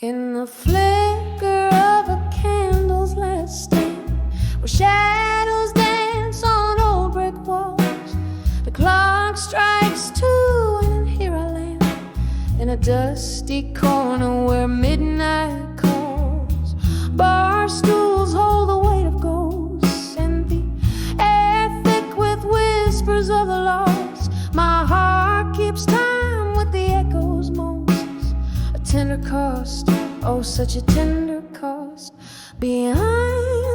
In the flicker of a candle's last stand, where shadows dance on old brick walls, the clock strikes 2 and here I land in a dusty corner where midnight calls. Bar stools hold the weight of ghosts and the air thick with whispers of the lost. My heart keeps time with the echoes moans. A tender cost, oh such a tender cost. Behind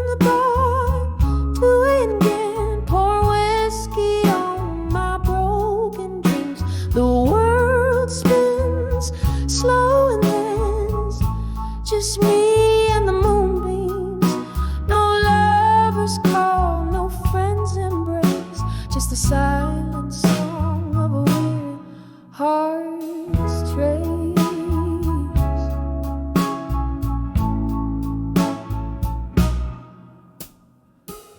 the bar, 2 a.m. again, pour whiskey on my broken dreams. The world spins slow and ends, just me and the moonbeams. No lovers call, no friends embrace, just the silent song of a weary heart's trace.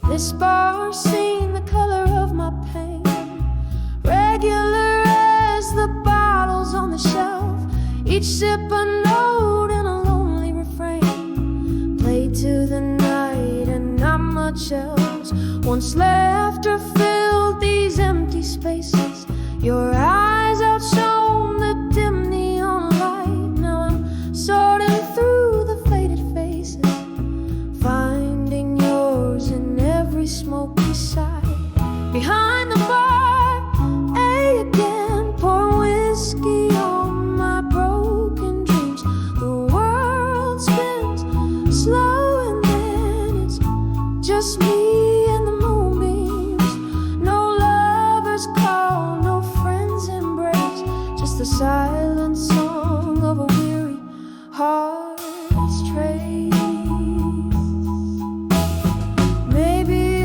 This bar scene, the color of my pain, regular as the bottles on the shelf, each sip a note in a lonely refrain, played to the night and not much else. Once laughter filled these empty spaces, your eyes outshone the dim neon light. Now I'm sorting through the faded faces, finding yours in every smoky side. Behind the bar, again, pour whiskey on my broken dreams. The world spins slow and then it's just me and the moonbeams. No lovers call, no friends embrace, just the silent song of a weary heart's trace.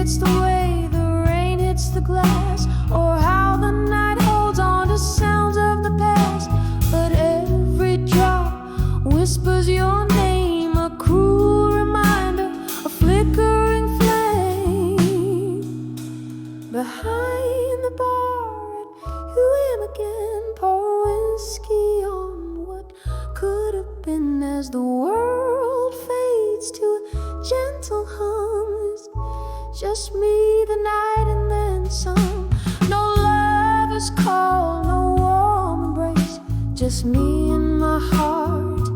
It's the way the rain hits the glass, or how the night holds on to sounds of the past. But every drop whispers your name, a cruel reminder, a flickering flame. Behind the bar at 2 a.m. again, pour whiskey on what could have been as the world fades to a gentle hum. Just me, the night, and then some. No lovers call, no warm embrace, just me and my heart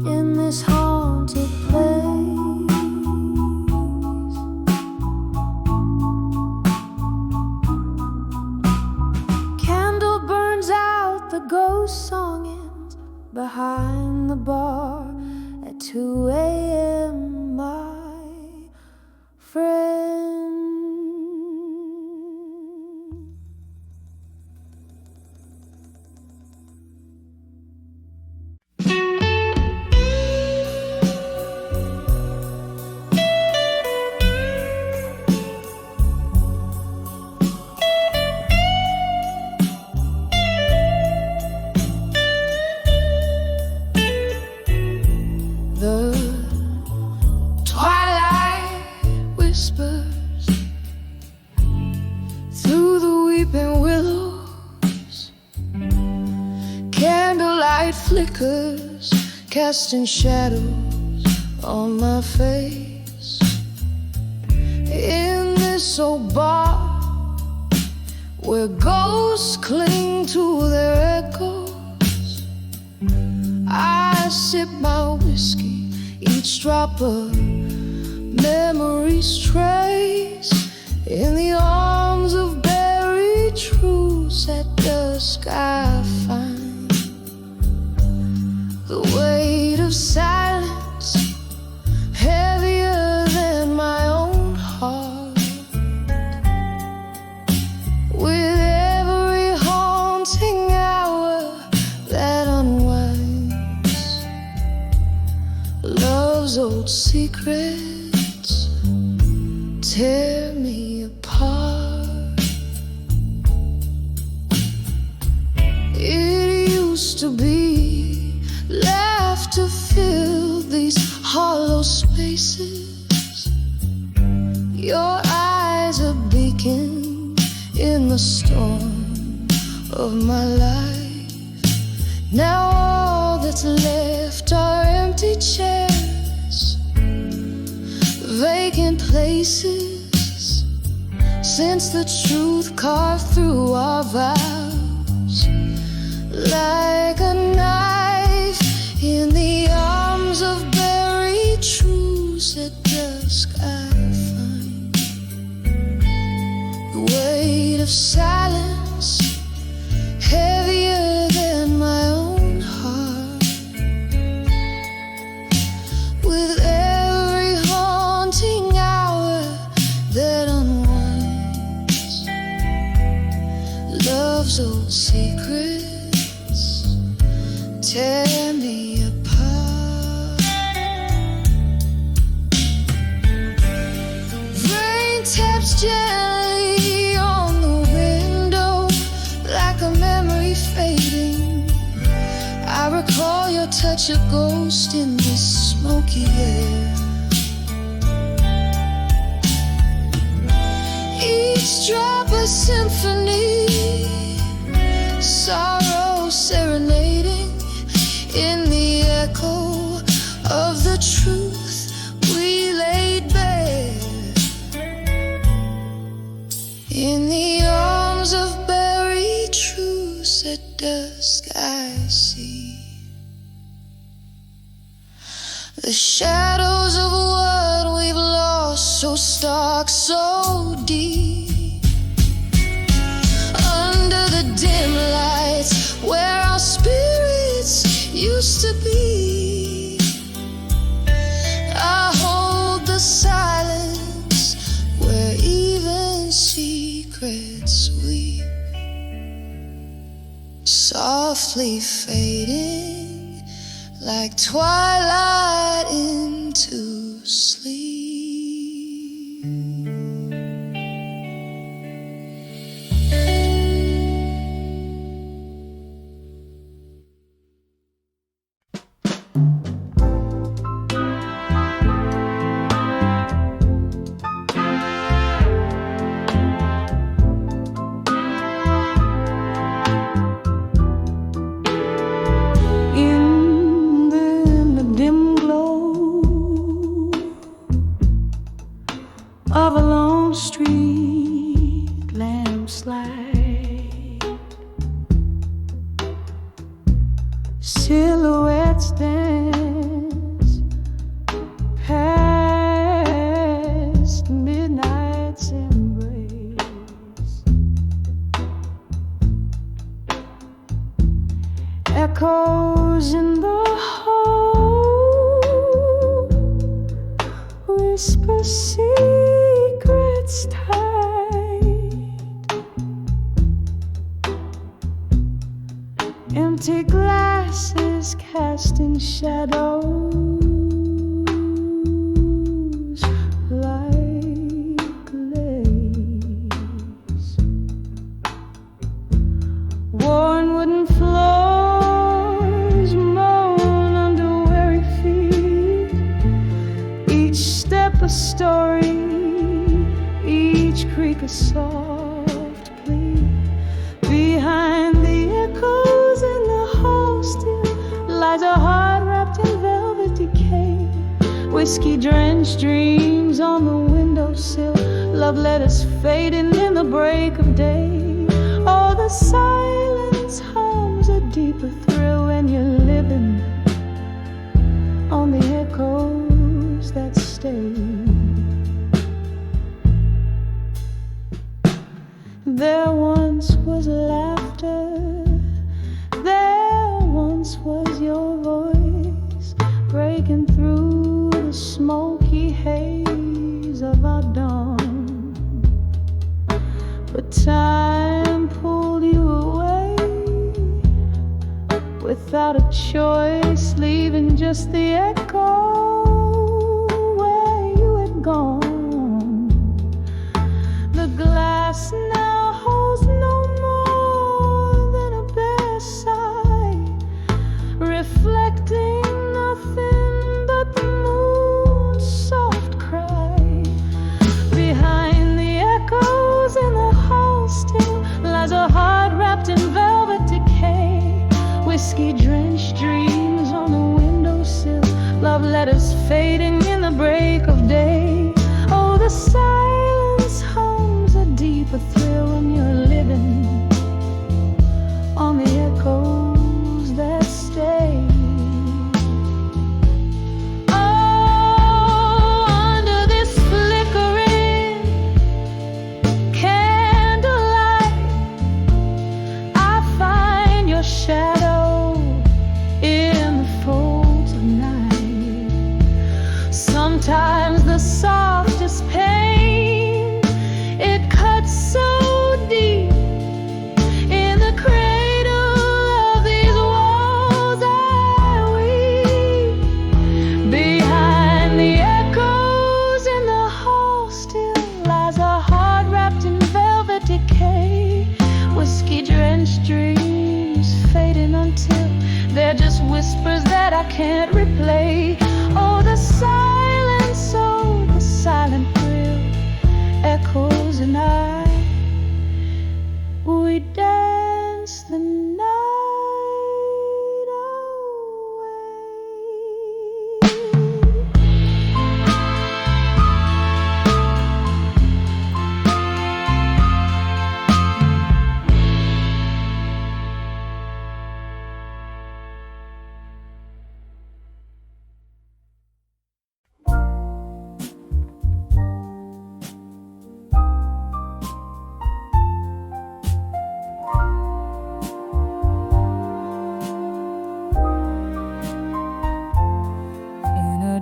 in this haunted place. Candle burns out, the ghost song ends. Behind the bar at 2 a.m. my friend. Through the weeping willows, candlelight flickers, casting shadows on my face. In this old bar, where ghosts cling to their echoes, I sip my whiskey, each drop a memory's trace. In the arms of buried truths at dusk I find the weight of silence, heavier than my own heart. With every haunting hour that unwinds love's old secrets tear me apart. It used to be laughter filled these hollow spaces. Your eyes a beacon in the storm of my life. Now all that's left are empty chairs, vacant places, since the truth carved through our vows like a knife in the arms of buried truths. At dusk I find the weight of silence heavier than my own heart. With every haunting hour that unwinds love's old secrets, tear me apart. Rain taps gently on the window like a memory fading. I recall your touch, a ghost in this smoky air. Each drop a symphony, sorrow serenading in the echo of the truth we laid bare. In the arms of buried truths at dusk I see the shadows of what we've lost, so stark, so deep. Under the dim lights where our spirits used to be, I hold the silence where even secrets weep, softly fading like twilight into sleep. Of a lone street lamplight, silhouettes dance past midnight's embrace, echoes in the hall, whisper secrets tight, empty glasses casting shadows like lace, worn wooden floors moan under weary feet, each step a story, each creak a soft plea. Behind the echoes in the hall still lies a heart wrapped in velvet decay, whiskey-drenched dreams on the windowsill, love letters fading in the break of day. Oh, the silence hums a deeper thrill when you're living on the echoes that stay. There once was laughter, there once was your voice, breaking through the smoky haze of our dawn. But time pulled you away without a choice, leaving just the echo where you had gone. The glass now holds no more than a bare sigh, reflecting nothing but the moon's soft cry. Behind the echoes in the hall still lies a heart wrapped in velvet decay, whiskey-drenched dreams on the windowsill, love letters fading in the break of day. Oh, the silence hums a deeper thrill when you're living on the echoes that stay. Oh, under this flickering candlelight, I find your shadow in the folds of night. Sometimes the softest pain, it cuts so deep in the cradle of these walls I weep. Behind the echoes in the hall still lies a heart wrapped in velvet decay. Whiskey-drenched dreams fading until they're just whispers that I can't replay. Oh, the silence, oh, the silent thrill echoes and we dance the night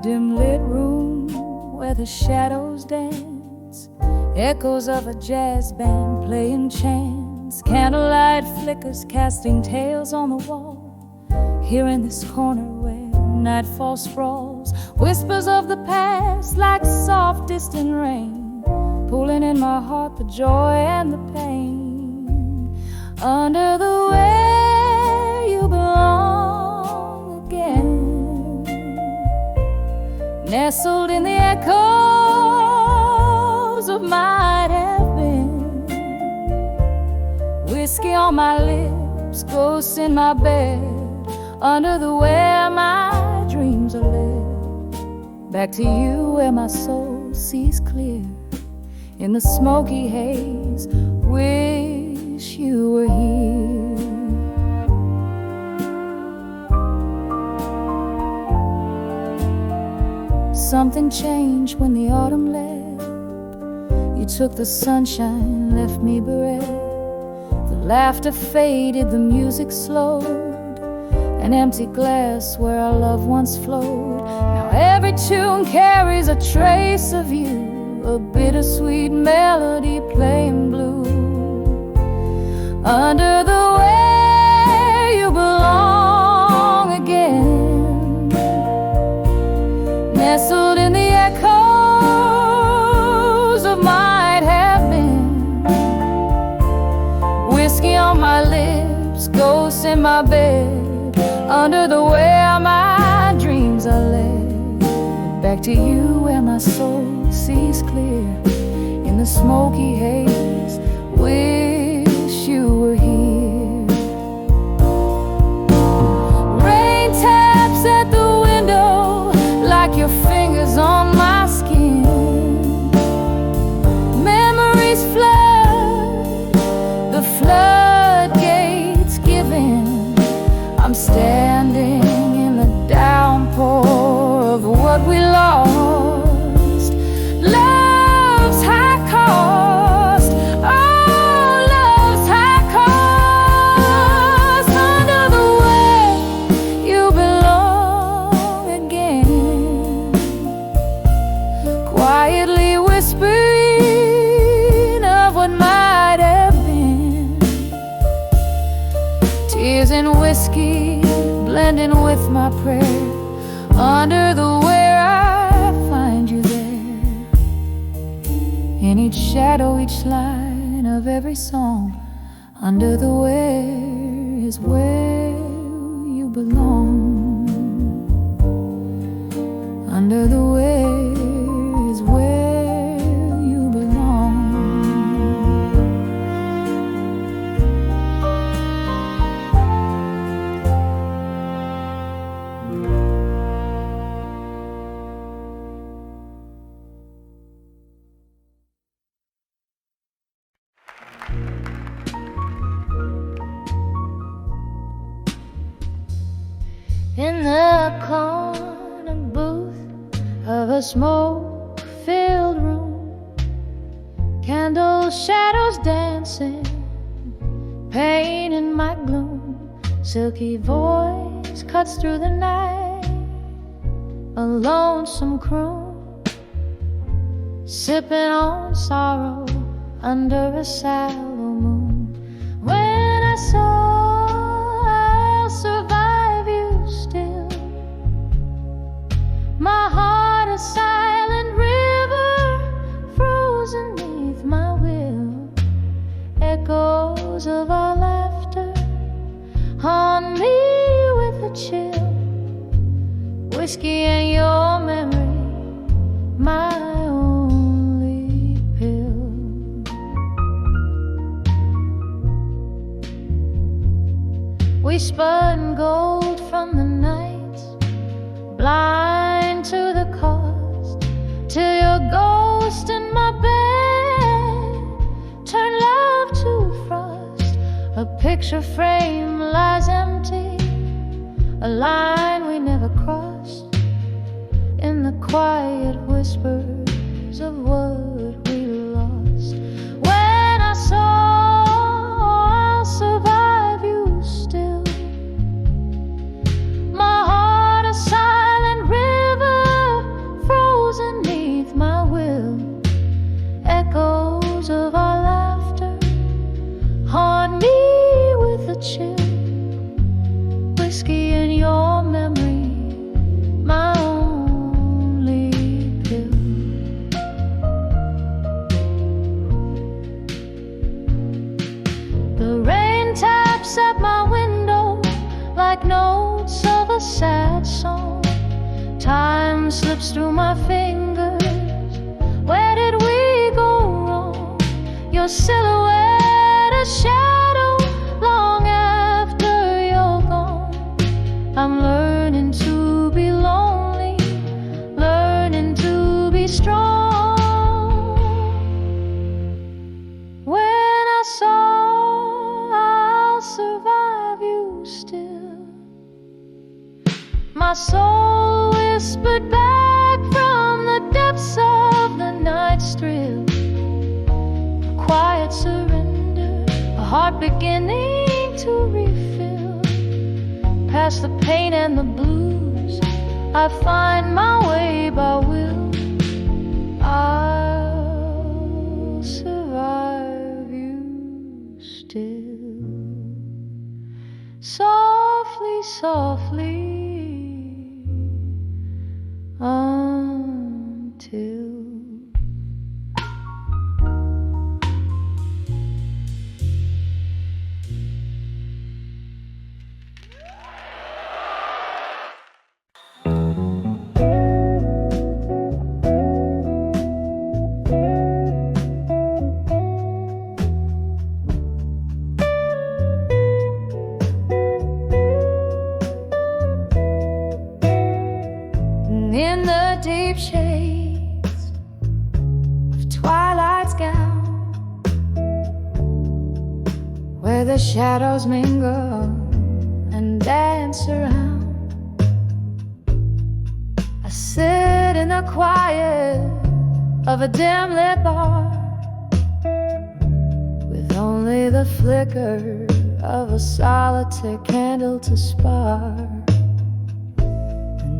dim lit room where the shadows dance, echoes of a jazz band playing chants, candlelight flickers casting tales on the wall. Here in this corner where nightfall sprawls, whispers of the past like soft distant rain, pulling in my heart the joy and the pain. Under the where you belong again, nestled in the echoes of might have been. Whiskey on my lips, ghosts in my bed, under the where my dreams are led. Back to you where my soul sees clear, in the smoky haze, wish you were here. Something changed when the autumn left. You took the sunshine, left me bereft. The laughter faded, the music slowed, an empty glass where our love once flowed. Now every tune carries a trace of you, a bittersweet melody playing blue. Under the where you belong again, nestled in the echoes of might have been. Whiskey on my lips, ghosts in my bed, under the where my dreams are led. Back to you where my soul sees clear, in the smoky haze, wish you were here. Rain taps at the window like your fingers on my skin. Memories flood, the floodgates giving. I'm standing in the downpour of what we lost. Love's high cost, oh, love's high cost. Under the way you belong again, quietly whispering of what might have been. Tears and whiskey blending with my prayer, under the where I find you there. In each shadow, each line of every song, under the where is where you belong. Under the where is where you belong. In the corner booth of a smoke-filled room, candle shadows dancing, pain in my gloom. Silky voice cuts through the night, a lonesome croon, sipping on sorrow under a sallow moon. When I saw I'll survive you still, my heart a silent river frozen beneath my will. Echoes of our laughter haunt me with a chill. Whiskey and your memory, my only pill. We spun gold from the night, blind to the cost, till your ghost in my bed turned love to frost. A picture frame lies empty, a line we never crossed, in the quiet whispers of what we lost. When I saw I'll survive you still, my heart a silent river frozen neath my will. Echoes of our laughter haunt me with a chill. Whiskey in your memory, my only pill. The rain taps at my window like notes of a sad song. Time slips through my fingers. Where did we go wrong? Your silhouette a shadow long after you're gone. I'm learning to be lonely, learning to be strong. When I saw I'll survive you still, my soul whispered back from the depths of the night's thrill. A quiet surrender, a heart beginning to refill. Past the pain and the blues, I find my way by will. I'll survive you still. Softly, softly, until in the deep shades of twilight's gown, where the shadows mingle and dance around, I sit in the quiet of a dim lit bar, with only the flicker of a solitary candle to spark.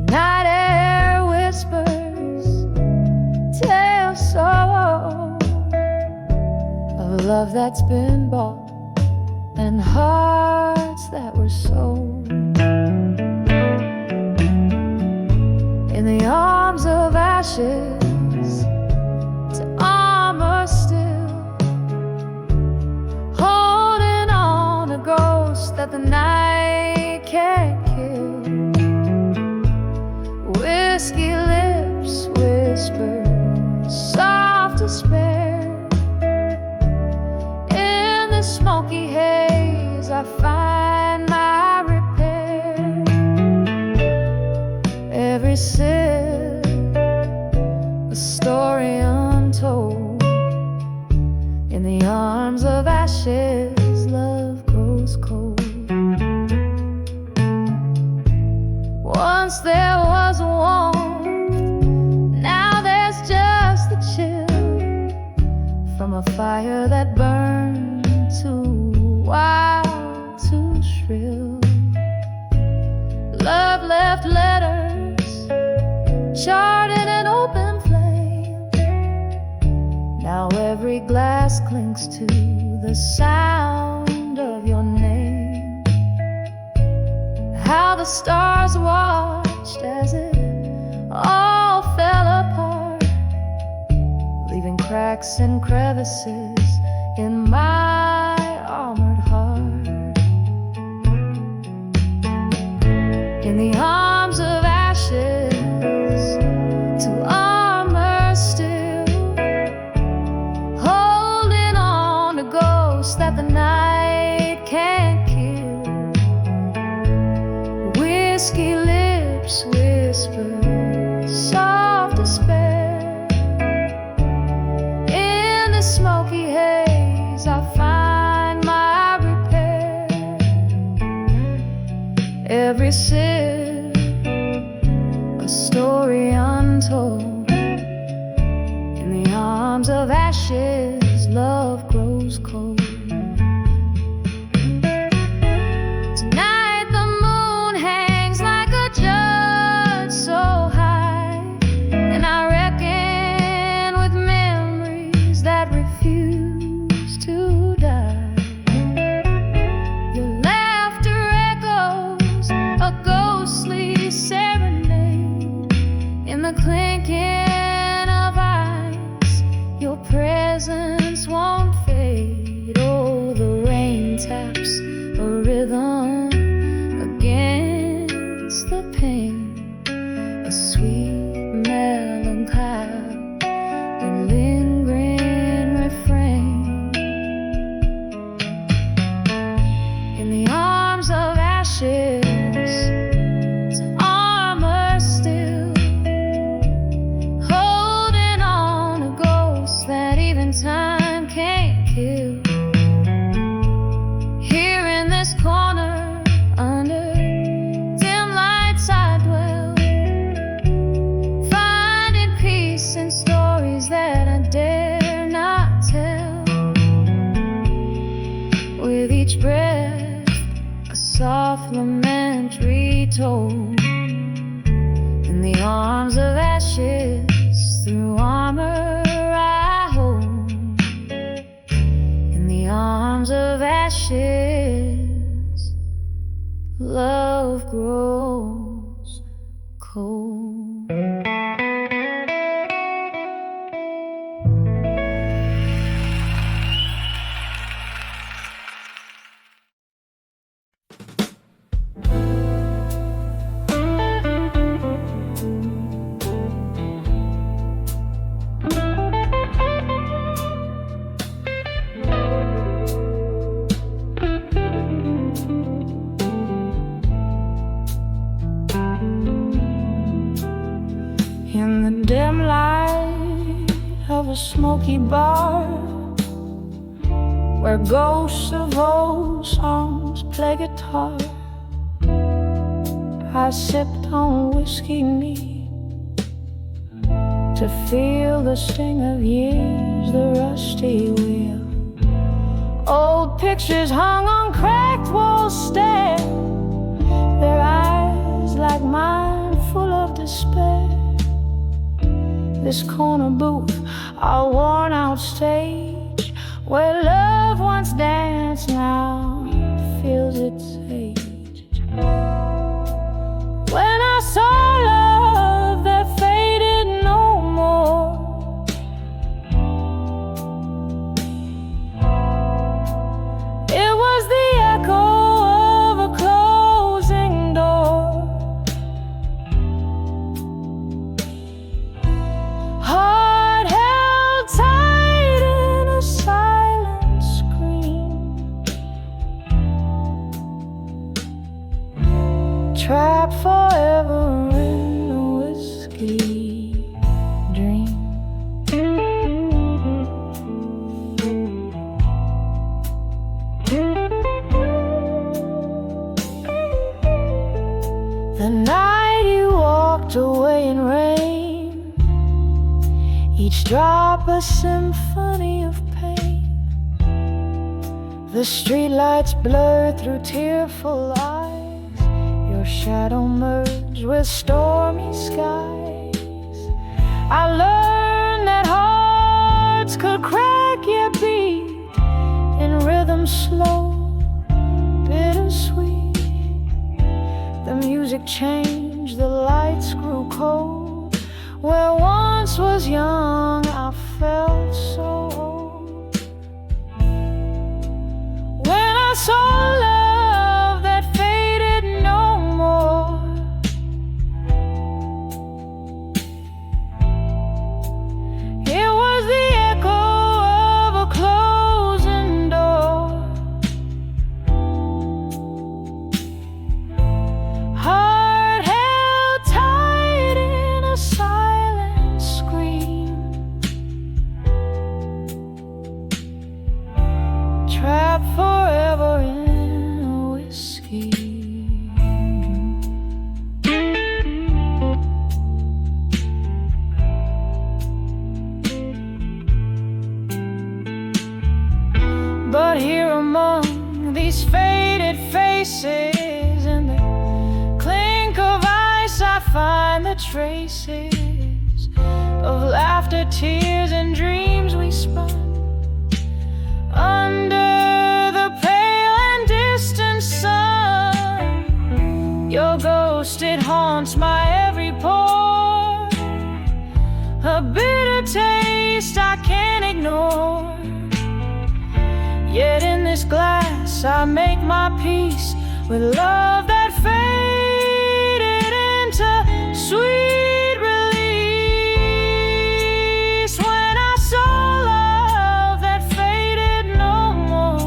Night air whispers tell sorrow of love that's been bought and hearts that were sold. In the arms of ashes to armor still, holding on a ghost that the night can't kill. Whiskey lips whisper soft despair. In the smoky haze I find my repair. Every sip a story untold. In the arms of ashes love grows cold. Once there was a warmth, now there's just the chill from a fire that burned too wild, too shrill. Love left letters charred in an open flame. Now every glass clings to the sound of your name. How the stars watched as it all fell apart, leaving cracks and crevices in my armored heart. In the arms of ashes to armor still, holding on to ghosts that the night can't kill. Whiskey lips whisper soft despair. In the smoky haze I find my repair. Every sip a story untold. In the arms of ashes love grows cold. Tonight the moon hangs like a judge so high, and I reckon with memories that refuse to die. Your laughter echoes a ghostly serenade. In the clinking of ice, your presence won't fade. Oh, the rain taps a rhythm against the pane, a sweet melancholy, a lingering refrain. In the arms of ashes to armor still, holding on to ghosts that even time can't kill. Here in this corner, under dim lights I dwell, finding peace in stories that I dare not tell. With each breath, a soft lament retold. In the arms of ashes, through armor I hold. In the arms of ashes, love grows cold. In the dim light of a smoky bar, where ghosts of old songs play guitar, I sipped on whiskey neat to feel the sting of years, the rusty wheel. Old pictures hung on cracked walls stare, their eyes like mine full of despair. This corner booth, our worn out stage, where love once danced now feels its age. When I saw love that faded no more, it was the echo of a closing door. Heart held tight in a silent scream, trapped forever in a whiskey dream. The night night you walked away in rain, each drop a symphony of pain. The streetlights blur through tearful eyes, your shadow merged with stormy skies. I learned that hearts could crack yet beat in rhythm slow, bittersweet. The music changed, the lights grew cold. Where once was young, I felt so old. When I saw love that faded no more, it was the echo of a closing door. Heart held tight in a silent scream, trapped forever in a whiskey. But here among these faded faces, in the clink of ice, I find the traces of laughter, tears, and dreams we spun. Under the pale and distant sun, your ghost, it haunts my every pore, a bitter taste I can't ignore. Yet in this glass I make my peace with love that faded into sweet release. When I saw love that faded no more,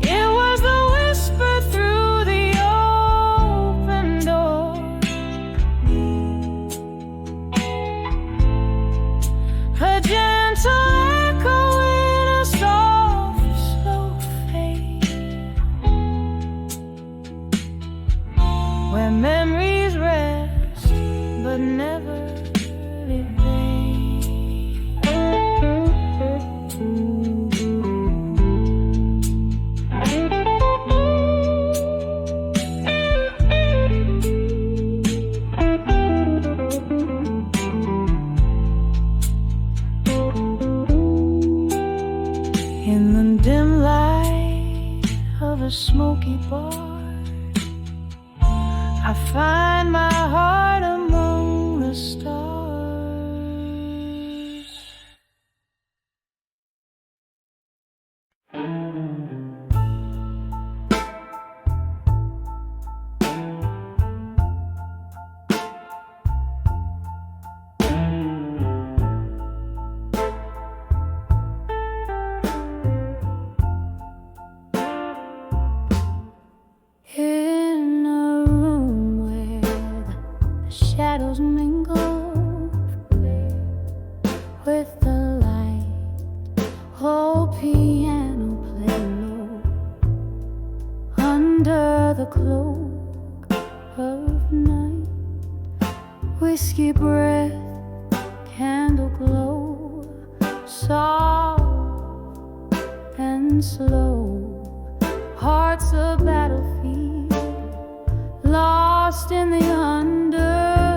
it was the whisper through the open door, a gentle echo in a soft, slow fade, where memories rest but never evade. In the dim light of a smoky bar, I find my heart among the stars. In a room where the shadows mingle with the light, old piano play low, under the cloak of night, whiskey breath, candle glow, soft and slow. Heart's a battlefield, lost in the undertow.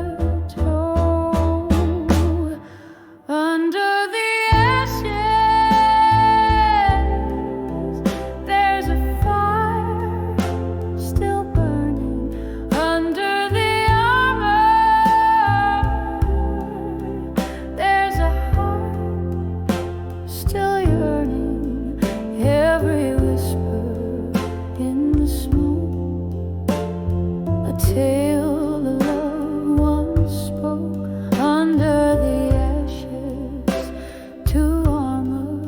Under the ashes, there's a fire still burning. Under the armor, there's a heart still yearning. Every whisper in the smoke, a tale the loved ones spoke. Under the ashes, to armor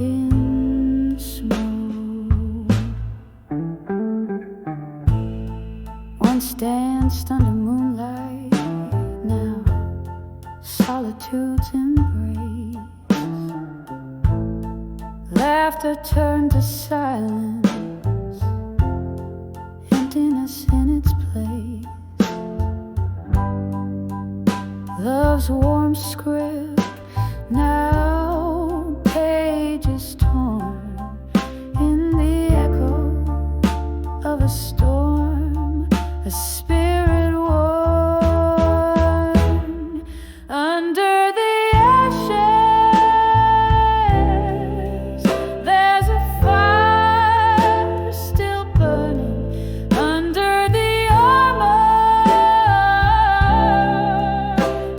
in smoke. Once danced under moonlight, now solitude's embrace. Laughter turned to silence, storm, a spirit worn. Under the ashes, there's a fire still burning. Under the armor,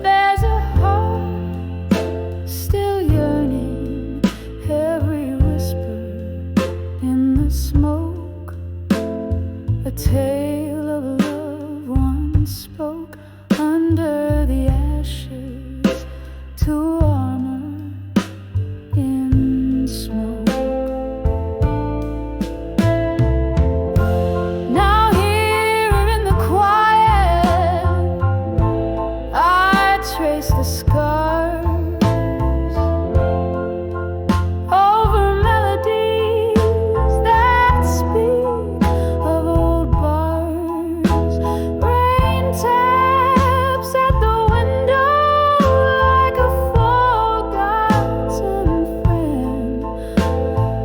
there's a heart still yearning. Every whisper in the smoke, a tale of love once spoke. Under the ashes, to armor in smoke. Now here in the quiet, I trace the scars over melodies that speak of old bars. Rain taps at the window like a forgotten friend,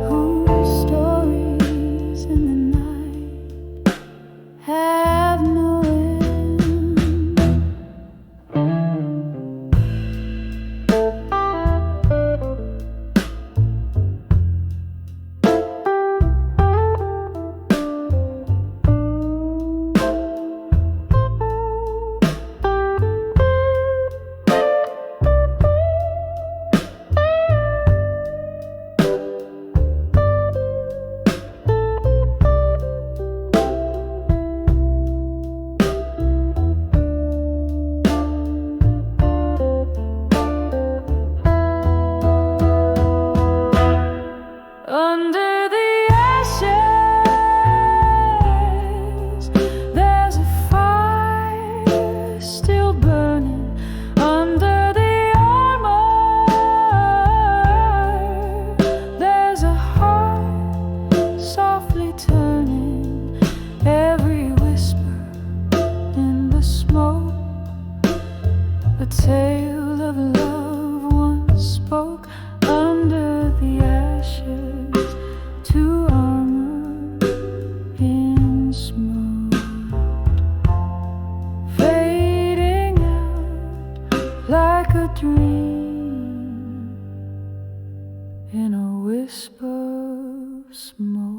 whose stories in the night have no end. Under the ashes, there's a fire still burning. Under the armor, there's a heart softly turning. Every whisper in the smoke, a tale of love once spoke. Under the ashes, to armor in smoke, fading out like a dream in a whisper of smoke.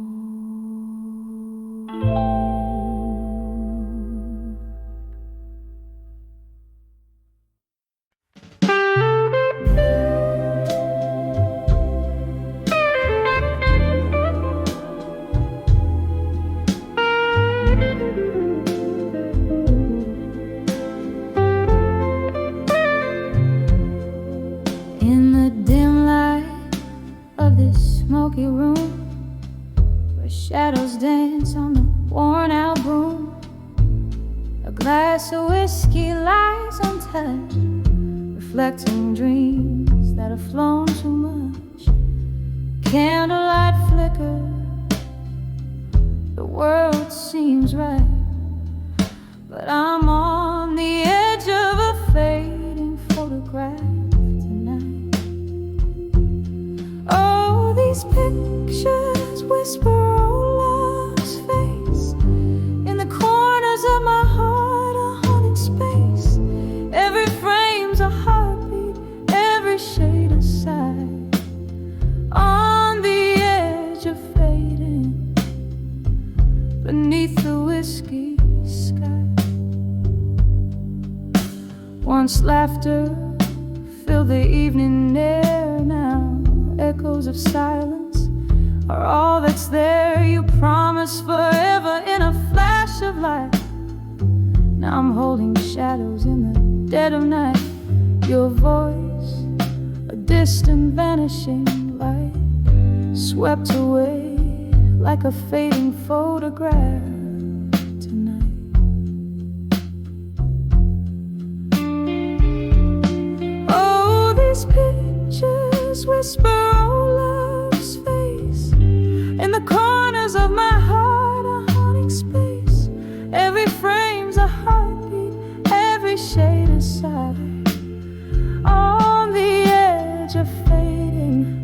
In the dim light of this smoky room, where shadows dance on the worn out broom, a glass of whiskey lies untouched, reflecting dreams that have flown too much. Candlelight flicker, the world seems right, but I'm on the edge of a fading photograph tonight. Oh, these pictures whisper old love's face. In the corners of my heart, a haunting space. Every frame's a heartbeat, every shade a sigh. On the edge of fading, beneath the whiskey sky. Once laughter filled the evening air, now echoes of silence are all that's there. You promised forever in a flash of light. Now I'm holding shadows in the dead of night. Your voice, a distant vanishing light, swept away like a fading photograph tonight. Oh, these pictures whisper old love's face. In the corners of my heart, a haunting space. Every frame's a heartbeat, every shade a sigh. On the edge of fading,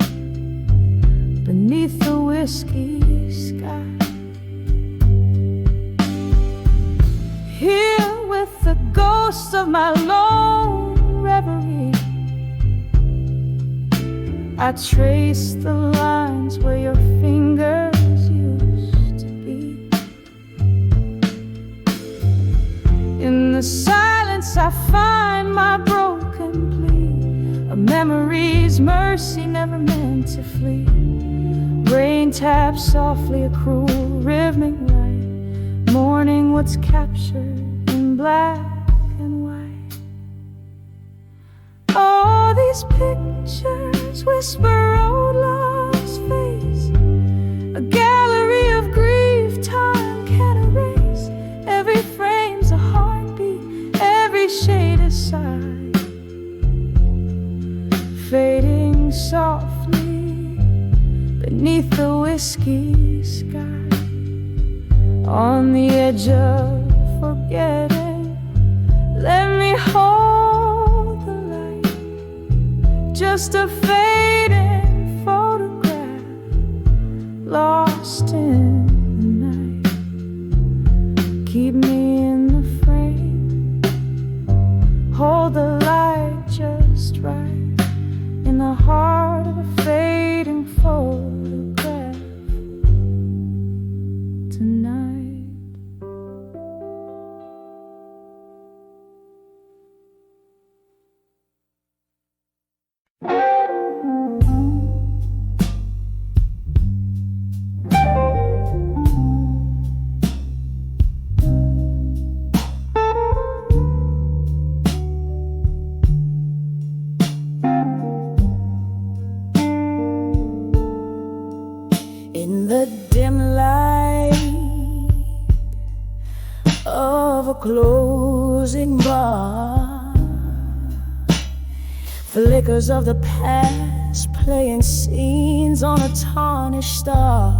beneath the whiskey sky. of my lone reverie. I trace the lines where your fingers used to be. In the silence I find my broken plea, a memory's mercy never meant to flee. Rain taps softly a cruel rhythmic light, mourning what's captured in black and white. All these pictures whisper old love's face, a gallery of grief time can't erase. Every frame's a heartbeat, every shade is sight, fading softly beneath the whiskey sky. On the edge of forgetting, let me hold the light, just a fading photograph, lost in the night. Keep me in the frame, hold the light just right, in the heart of a fading photograph tonight. In the dim light of a closing bar, flickers of the past playing scenes on a tarnished star.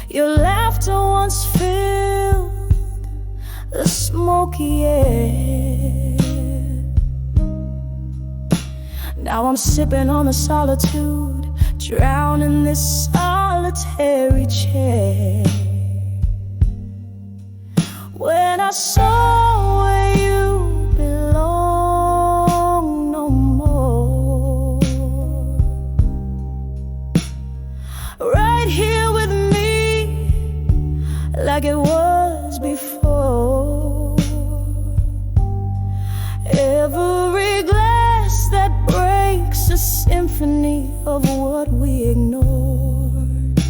Your laughter once filled the smoky air. Now I'm sipping on the solitude, drowned in this solitary chair. When I saw where you belong no more, right here with me, like it was before. Every glass that breaks a symphony of what we ignored.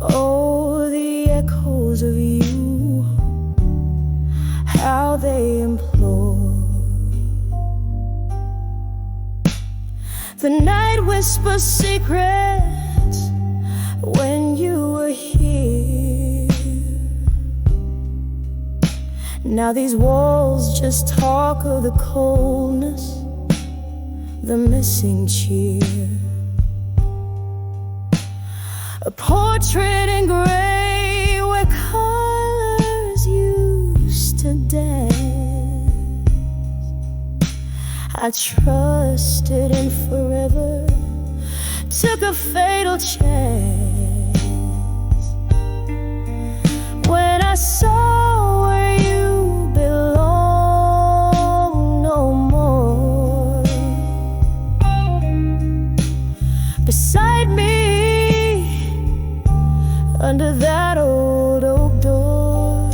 Oh, the echoes of you, how they implore. The night whispers secrets when you were here. Now these walls just talk of the coldness, the missing cheer. A portrait in gray where colors used to dance. I trusted in forever, took a fatal chance. When I saw where you belong no more, beside me under that old oak door,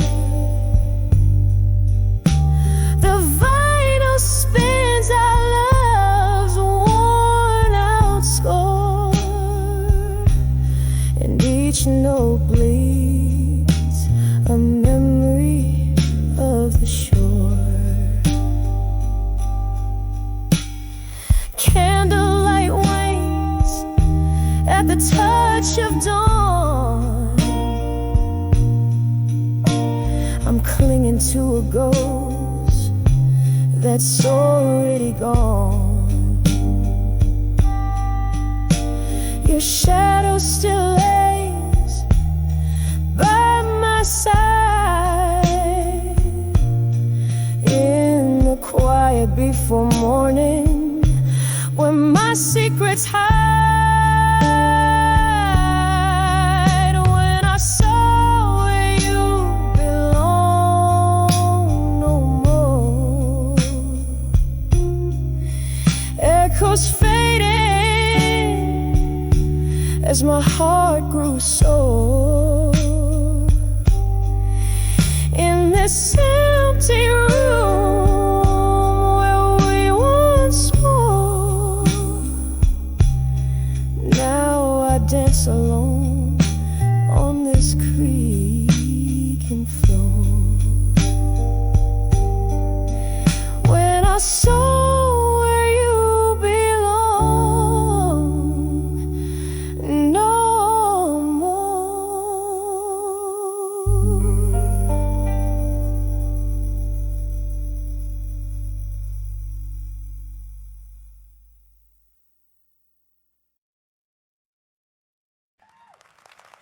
the vinyl spins our love's worn out score, and each note bleeds a memory of the shore. Candlelight wanes at the touch of dawn. I'm clinging to a ghost that's already gone. Your shadow still lays by my side in the quiet before morning, where my secrets hide. When I saw where you as my heart grew sore. In this empty room where we once were, now I dance alone on this creaking floor. When I saw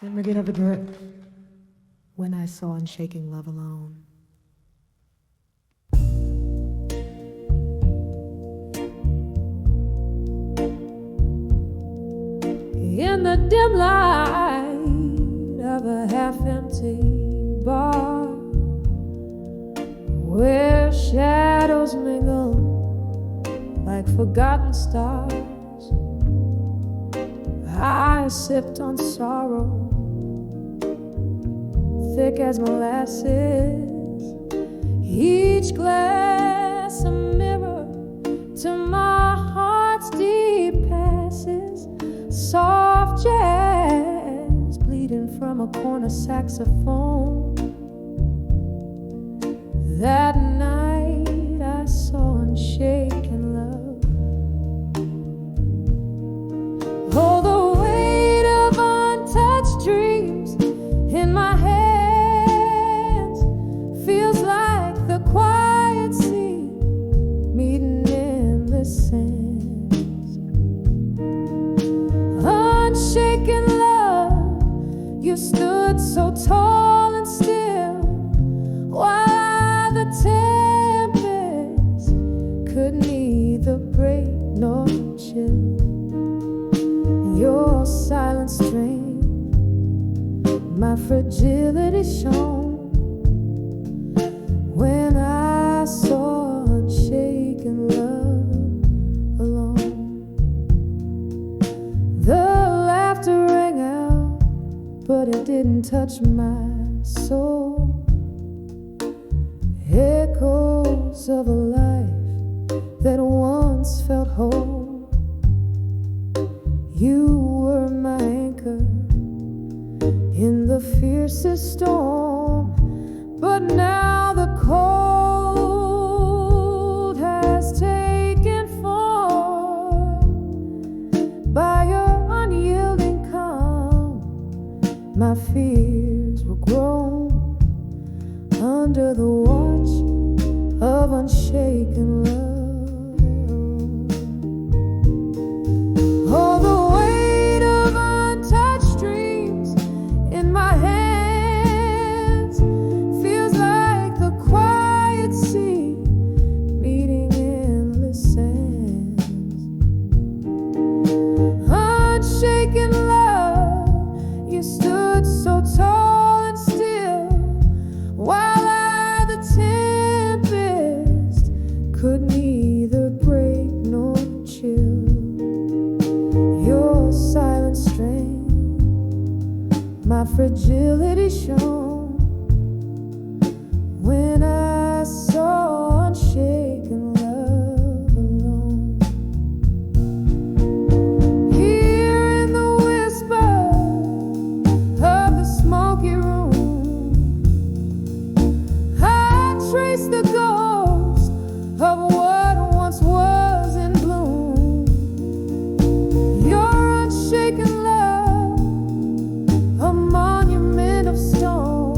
Then we get over to When I Saw Unshaken Love Alone. In the dim light of a half-empty bar, where shadows mingle like forgotten stars, I sipped on sorrow, thick as molasses, each glass a mirror to my heart's deep passes, soft jazz bleeding from a corner saxophone. That night I saw unshaken love. Oh, the weight of untouched dreams in my hands feels like the quiet sea meeting in the sands. Unshaken love, you stood so tall and still, while the tempest could neither break nor chill. Your silent strength, my fragility shone when I saw unshaken love alone. The laughter rang out, but it didn't touch my soul. Echoes of a life that once felt whole. You were my anchor in the fiercest storm, but now the cold has taken form. By your unyielding calm, my fears were grown under the watch of unshaken love. Oh, the weight of untouched dreams in my hands feels like the quiet sea meeting endless sands. Unshaken love, you stood so tall and still, while the tempest could neither break nor chill. Your silent strength, my fragility shone when I saw unshaken love alone. Here in the whisper of the smoky room, trace the ghost of what once was in bloom. Your unshaken love, a monument of stone.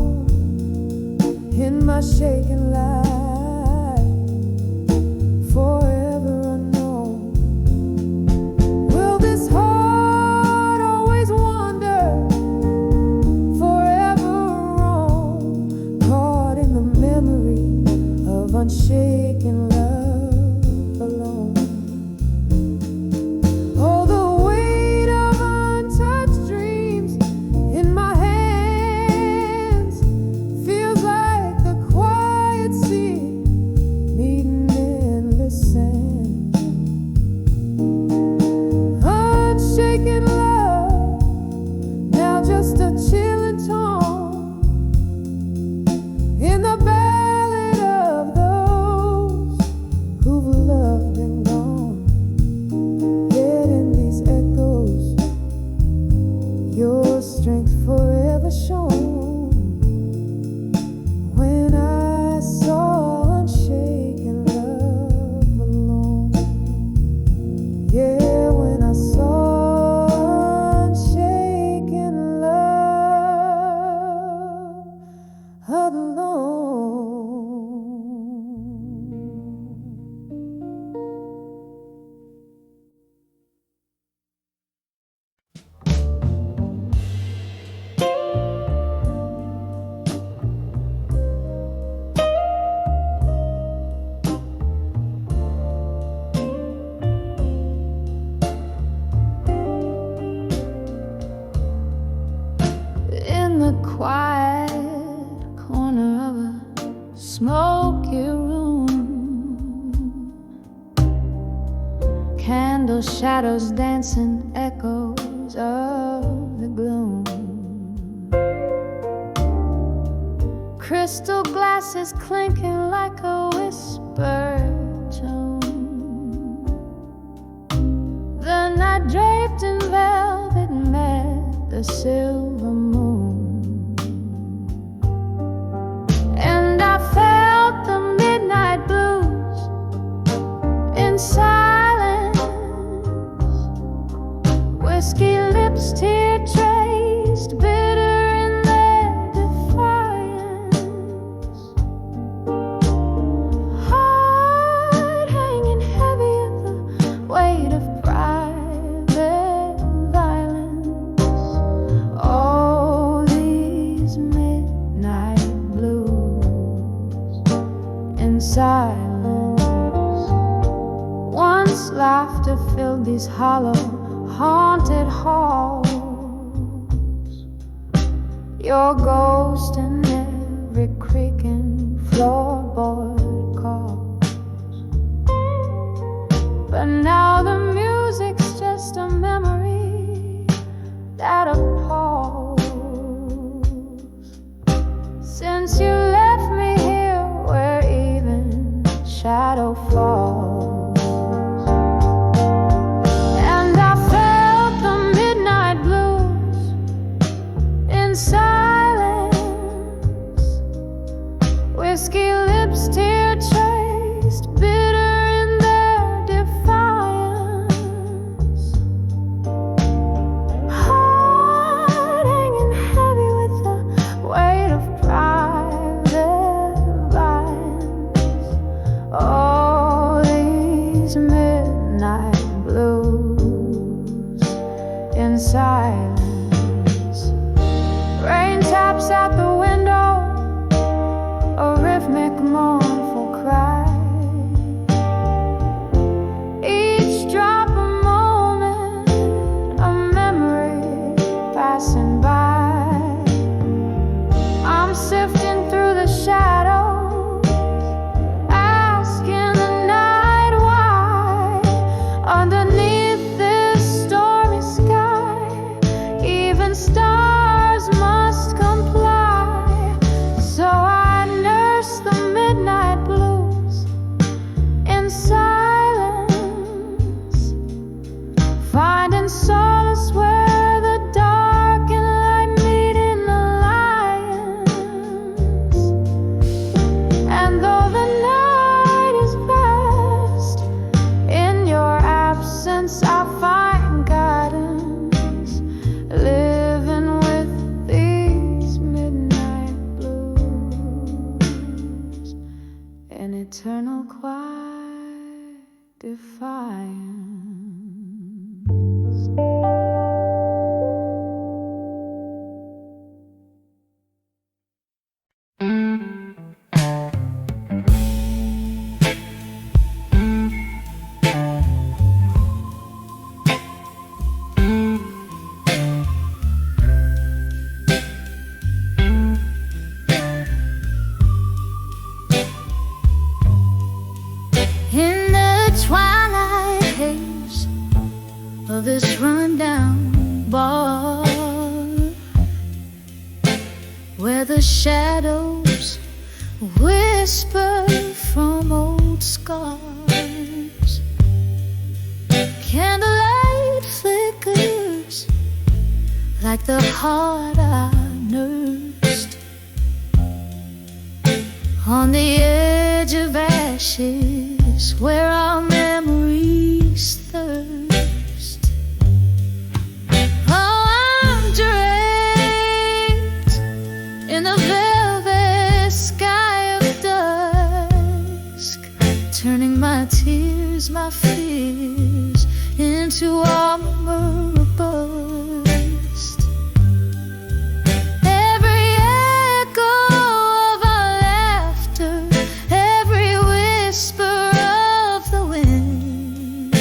smoky room. Candle shadows dancing, echoes of the gloom. Crystal glasses clinking like a whispered tone. The night draped in velvet met the silver moon, and I felt the midnight blues in silence. Whiskey lips, tear traced, bitter in their defiance. Heart hanging heavy in the weight of private violence. All these midnight blues in silence. Once laughter filled these hollow, haunted halls. Your ghost in every creaking floorboard calls. But now the music's just a memory that appalls. Since you left me here where even shadow falls. Silence, whiskey lips, tear traced, bitter in their defiance. Heart hanging heavy with the weight of private violence. All these midnight blues in silence. Rain taps at the window, a rhythmic mournful cry. Each drop a moment, a memory passing by. I'm sifting through the shadows, asking the night why. Underneath this stormy sky, even stars must comply. So I nurse the midnight blues in silence, finding solace where the dark and light meet in alliance. And though the night is vast, in your absence I find guidance, living with these midnight blues in eternal quiet defiance. In the twilight haze of this rundown bar, where the shadows whisper from old scars, candlelight flickers like the heart I nursed on the edge of ashes, where our memories thirst. Oh, I'm draped in the velvet sky of dusk, turning my tears, my fears into armor burst. Every echo of our laughter, every whisper of the wind,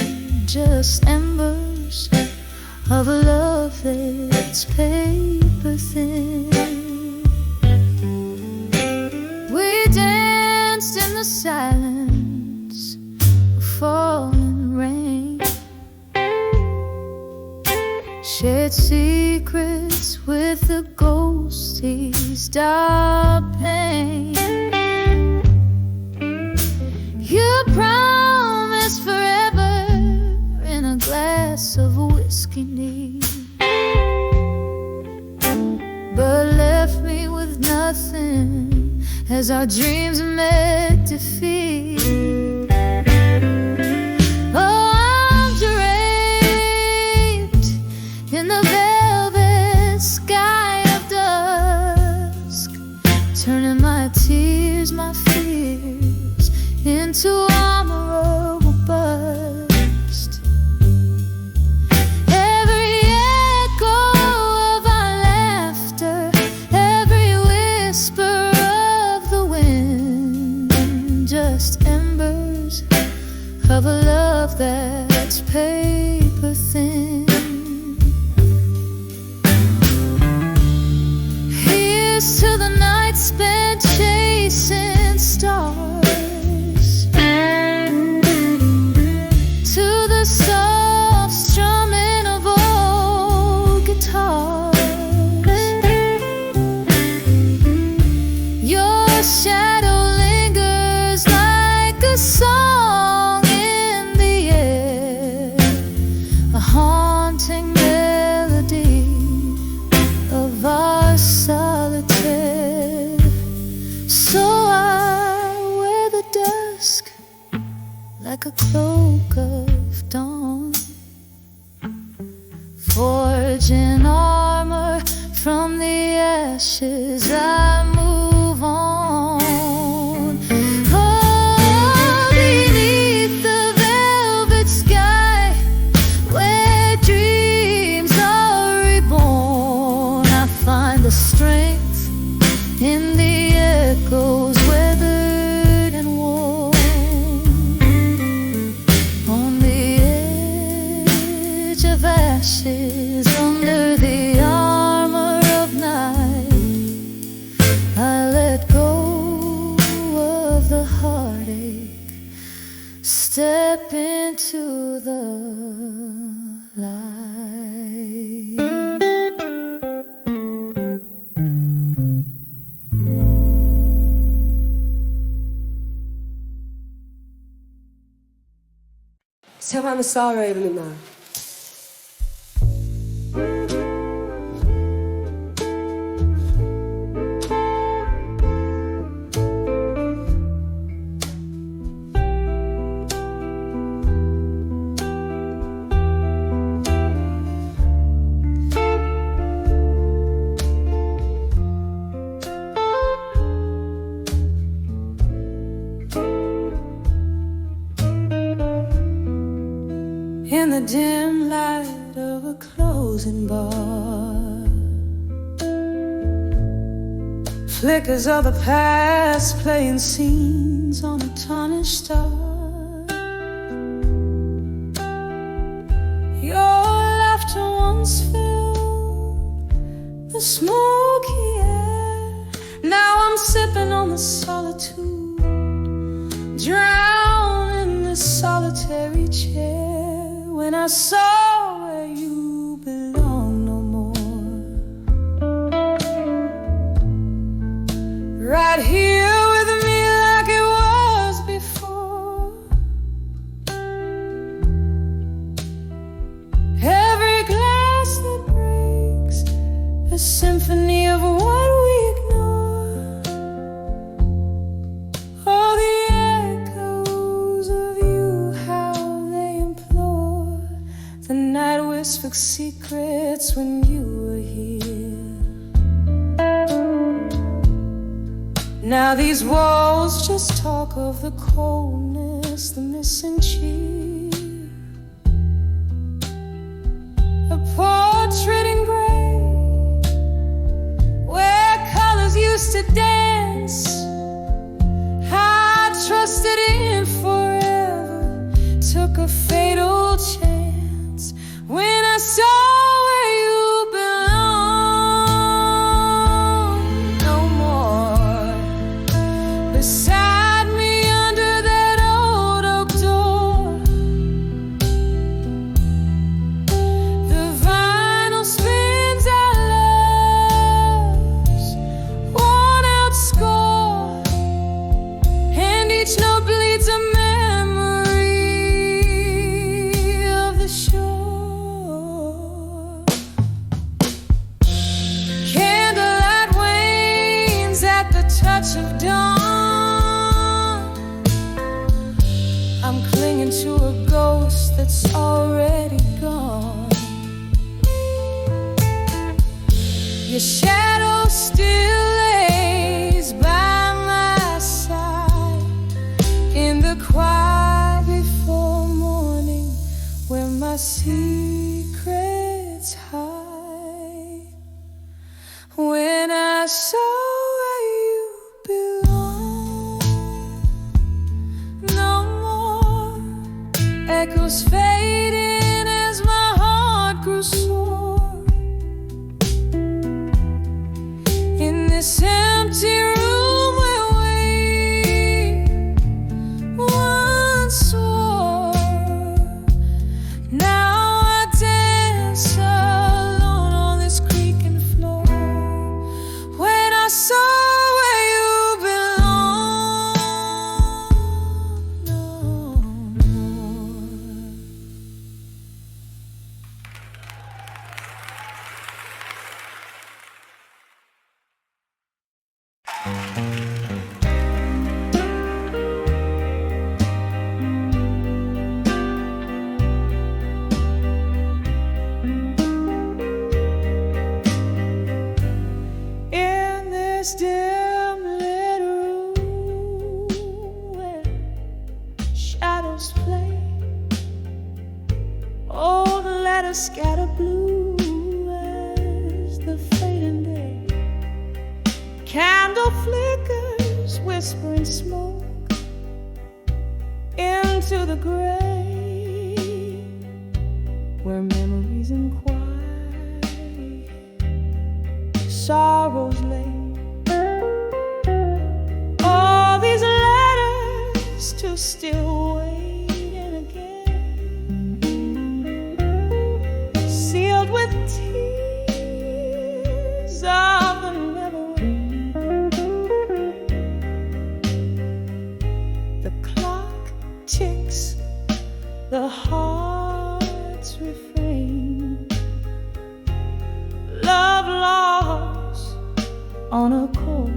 just embers of a love that's paper thin. We dance silence of falling rain. Shared secrets with the ghost, eased our pain. You promised forever in a glass of whiskey neat, but left me with nothing as our dreams met defeat. Oh, I'm draped in the velvet sky of dusk, turning my tears, my fears into armor of a bust. Every echo of our laughter, every whisper of the wind, just embers of a love that's paper thin. Here's to the night spent chasing stars, to the soft strumming of old guitars. Your shadow lingers like a song in the air, a haunting melody of our solitaire. So I wear the dusk like a cloak of dawn, forging armor from the ashes. I move on. Oh, beneath the velvet sky, where dreams are reborn, I find the strength in the echoes, weathered and worn. On the edge of ashes, under the armor of night, I let go of the heartache, step into the light. Savannah Sarah Luna. In the dim light of a closing bar, flickers of the past playing scenes on a tarnished star. Your laughter once filled the smoky air. Now I'm sipping on the solitude, drowned in this solitary chair. When I saw where you belong no more, right here with me like it was before. Every glass that breaks, a symphony of what we ignore. All the echoes of you, how they implore. The night whispered secrets when you were here. Now these walls just talk of the coldness, the missing cheer. A portrait in gray, where colors used to dance. I trusted in forever, took a fatal chance. When I saw where you belong no more, beside me under Your shadow still lays by my side in the quiet before morning, where my secrets hide. When I saw where you belong, no more echoes fading as my heart grew sore. In this empty room where we once swore, now I dance alone on this creaking floor. When I saw where you belong, no more. In this dim lit room where shadows play, old letters scatter blue as the fading day. Candle flickers, whispering smoke into the gray, where memories inquire, sorrows lay. All these letters to still waiting again, sealed with tears of the never end. The clock ticks, the heart's refrain, love lost on a chord.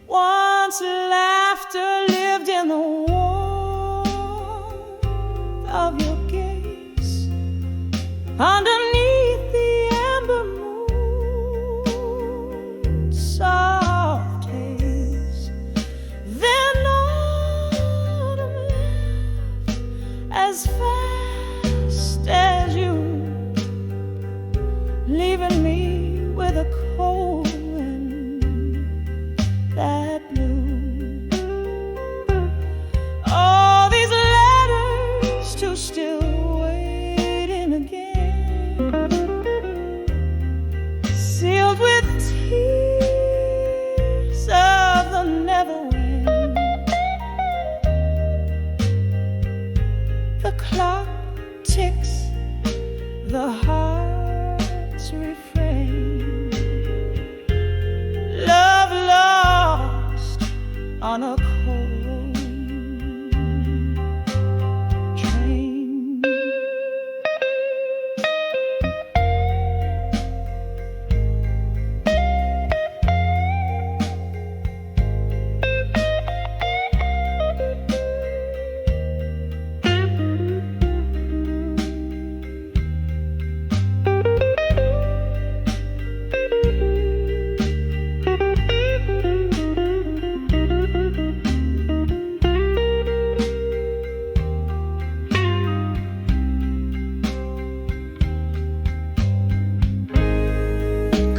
Once laughter lived in the warmth of your gaze, underneath the amber moon, soft haze. Then autumn left as fast as you, leaving me with a cold wind that blew. All these letters to still waiting again, sealed with tears of the never end. The clock ticks, the heart's refrain, love lost on a cold train.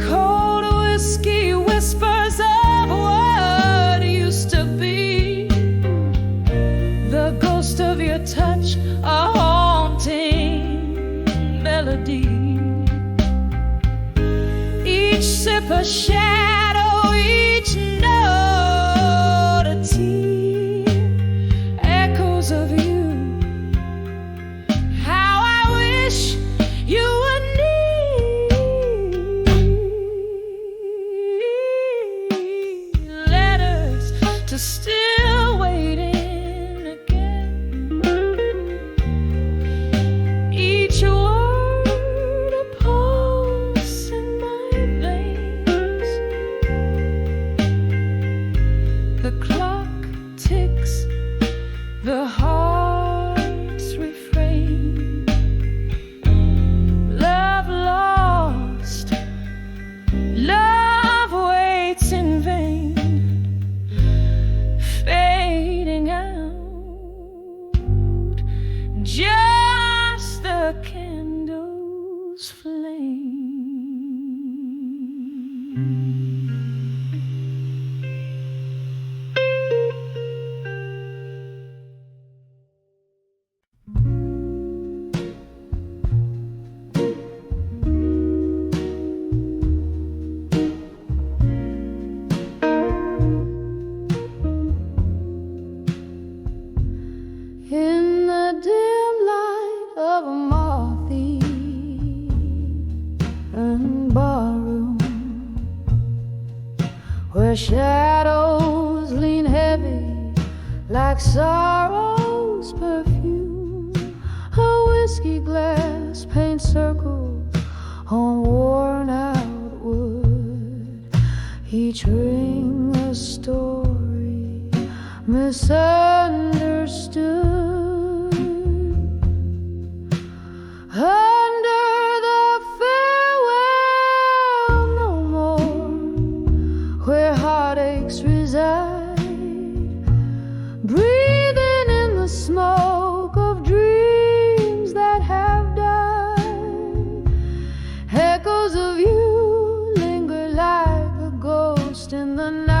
Cold whiskey whispers of what used to be, the ghost of your touch, a haunting melody. Each sip a shadow, each note a tear, echoes of you. How I wish you would need letters to still waiting again. Each word a pulse in my veins, The shadows lean heavy like sorrow's perfume. A whiskey glass paints circles on worn out wood. Each ring a story misunderstood. Under the farewell no more, where heartaches reside, breathing in the smoke of dreams that have died. Echoes of you linger like a ghost in the night.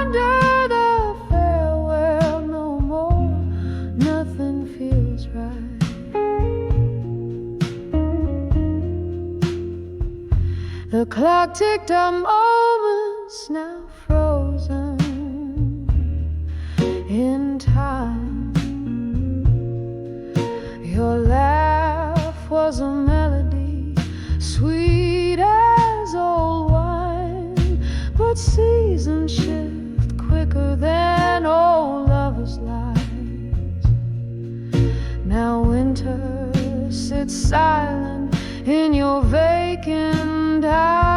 Under the farewell no more, nothing feels right. The clock ticked our moments now frozen in time. Your laugh was a melody, sweet as old wine, but seasons shift quicker than old lovers' lives. Now winter sits silent in your vacant eyes.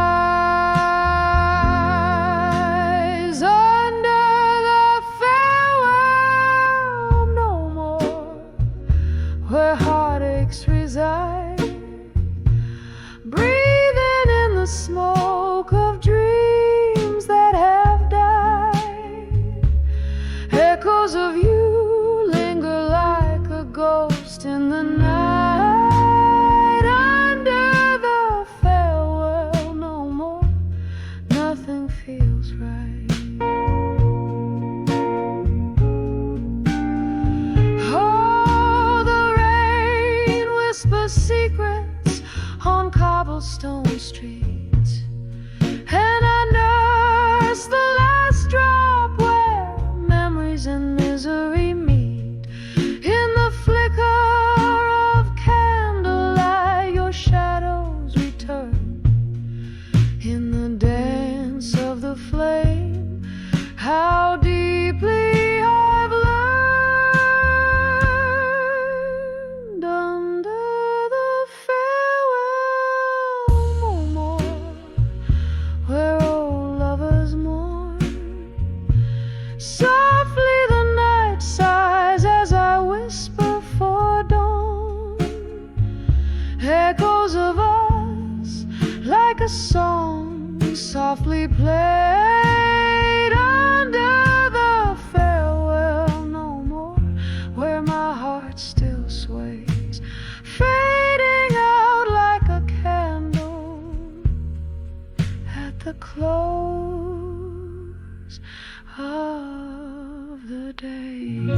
Under the farewell no more, where heartaches reside, breathing in the smoke of dreams that have died. Echoes of you linger like a ghost in the night. Under the farewell no more, nothing feels right. Oh, the rain whispers secrets on cobblestone streets, and I nurse the last drop where memories and misery meet. In the flicker of candlelight, your shadows return. In the dance of the flame, how deeply I've learned. Under the farewell no more, where old lovers mourn. Softly the night sighs as I whisper for dawn. Echoes of us like a song softly played. Under the farewell no more, where my heart still sways, fading out like a candle at the close of the day.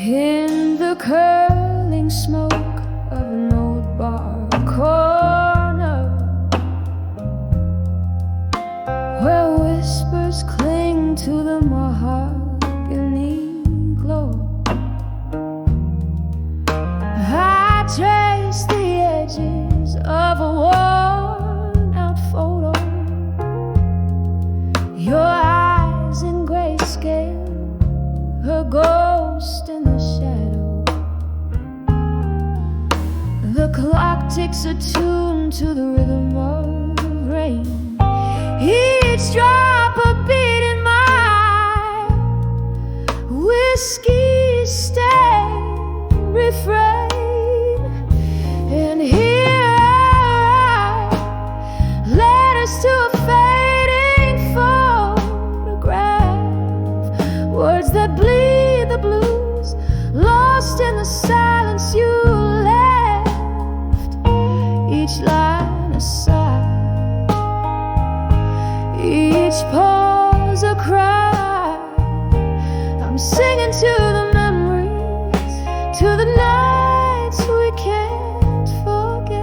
In the curling smoke of an old bar corner, where whispers cling to the mahogany glow, I trace the edges of a worn out photo. Your eyes in grayscale, her ghost in the shadow. The clock ticks attuned to the rhythm of rain, each drop a beat in my whiskey stained refrain. And here I write letters to a fading photograph, words that bleed the blues, lost in the silence you left. Each line a sigh, each pause a cry. I'm singing to the memories, to the nights we can't forget.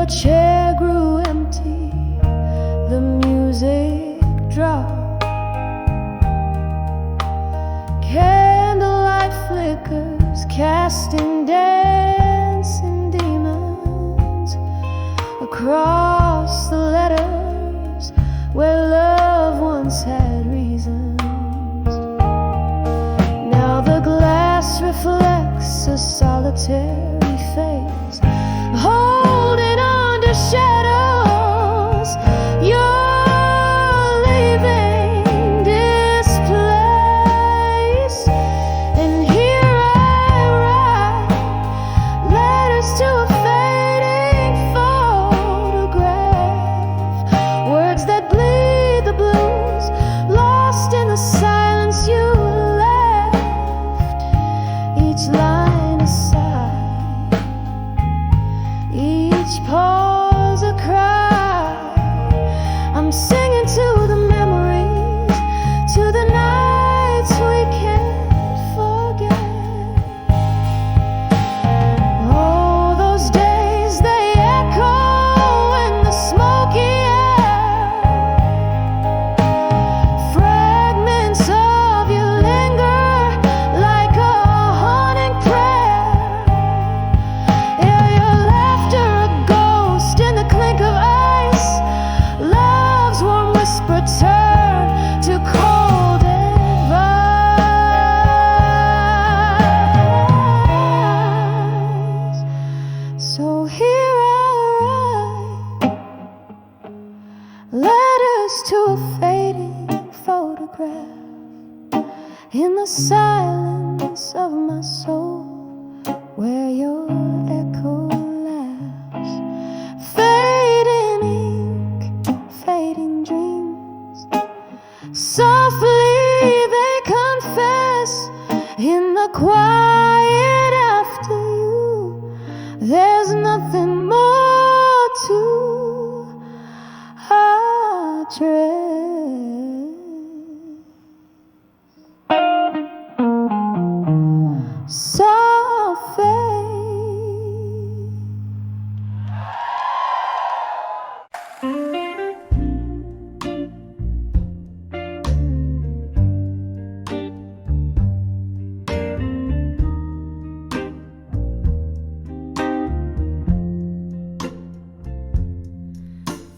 Your chair grew empty, the music dropped. Candlelight flickers, casting dancing demons across the letters where love once had reasons. Now the glass reflects a solitary face, holding under shadows. You're leaving this place, and here I write letters to a fading photograph, words that bleed the blues, lost in the silence you left, each line a sigh, each pause a cry. I'm singing to the memories, to the nights we can't forget. Oh, those days, they echo in the smoky air. Fragments of you linger like a haunting prayer. Yeah, your laughter a ghost in the clink of ice. Love's warm whisper turn to cold advice. So here I write letters to a fading photograph in the silence of my soul, where your echo laughs. Fading ink, fading dreams, softly they confess in the quiet after you. There's nothing more to address.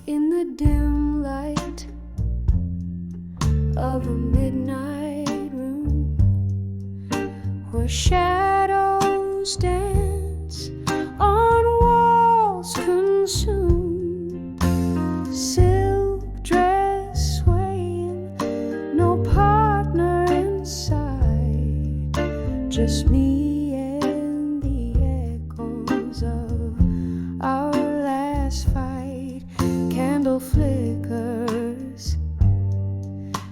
In the dim light of a midnight room, where shadows dance on walls consumed, silk dress swaying, no partner inside, just me and the echoes of our last fight. Candle flickers,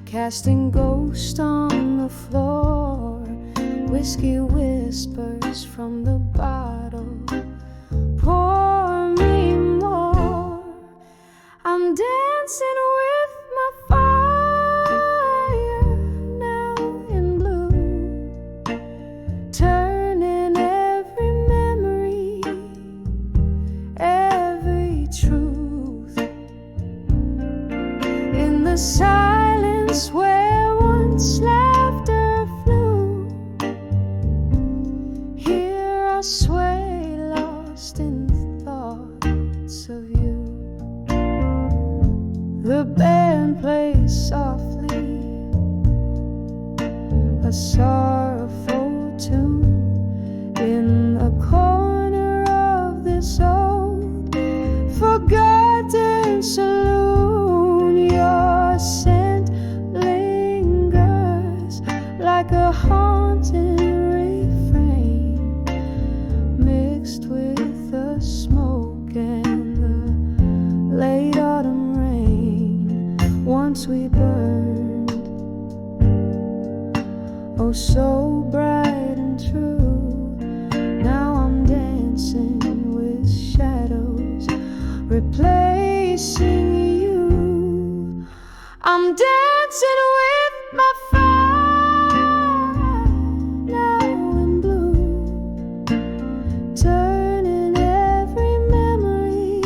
casting ghosts on the floor. Whiskey whispers from the bottle, pour me more. I'm dancing with my fire now in blue, turning every memory, every truth. In the silence where once laughter flew, here I sway lost in thoughts of you. The band plays softly, a sorrowful tune in a corner of this old forgotten saloon. Your scent lingers like a haunted refrain, mixed with the smoke and the late autumn rain. Once we burned, oh so bright and true. Now I'm dancing with shadows, replacing you. I'm dancing with my fire now in blue, turning every memory,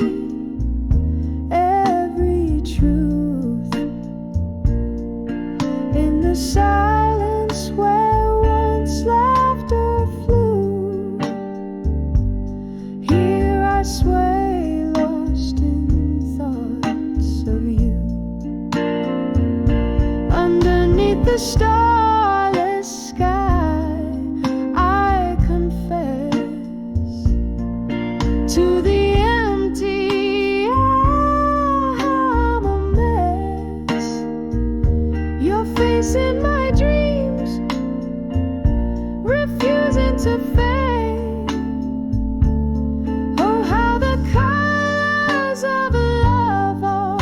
to fade. Oh, how the colors of love all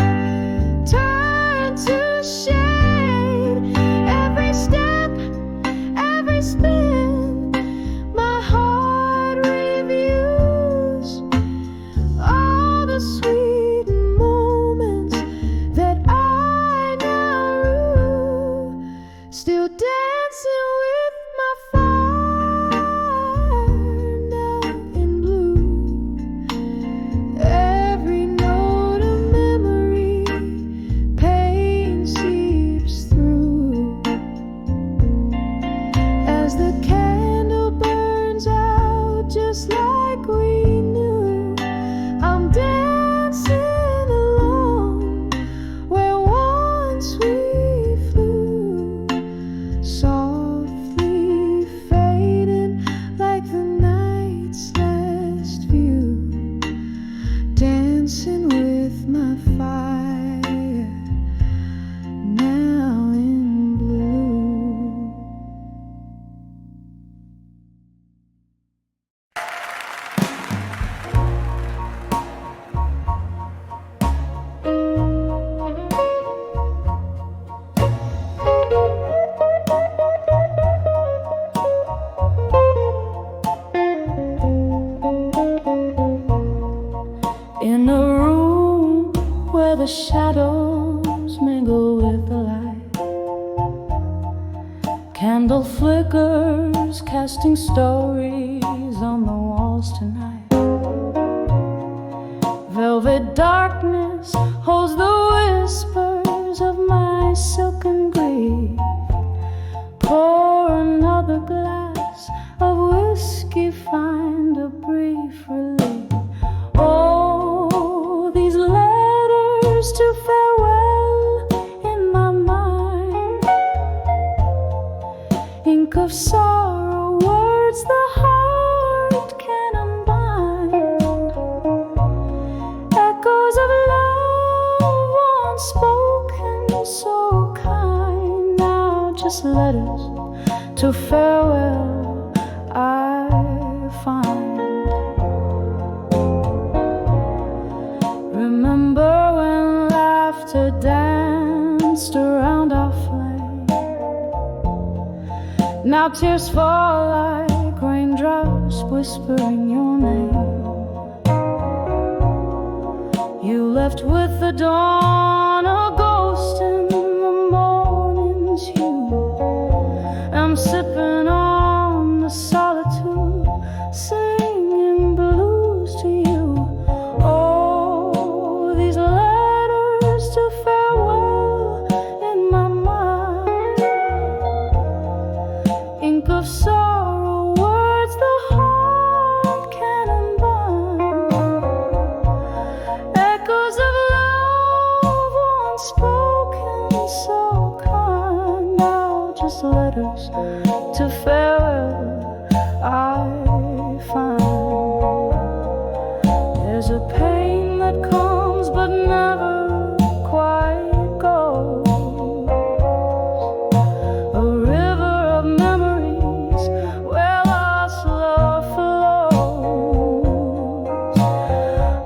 turn to shade. Every step, every spin, my heart reviews all the sweet moments that I now rue. Still dancing with my fire now in blue. Every note of memory, pain seeps through. As the candle burns out just like we knew, I'm dancing alone where once we flew, softly fading like the night's last view, dancing with my fire now in blue. In a room where the shadows mingle with the light, candle flickers casting stories on the walls tonight. Velvet darkness holds the whispers of my silken grief. Pour another glass of whiskey, find a brief relief. Oh, these letters to farewell in my mind, ink of sorrow, words the heart can unbind, echoes of love once spoken, so kind. Now just letters to farewell I find. Remember when laughter danced around our flame? Now tears fall like raindrops whispering your name. You left with the dawn, a ghost in the morning's hue. I'm sipping on the solitude, singing blues to you. Oh, these letters to farewell in my mind, ink of sorrow, words the heart can unbind, echoes of love once spoken, so kind. Now just letters to farewell I find. There's a pain that comes but never quite goes, a river of memories where lost love flows.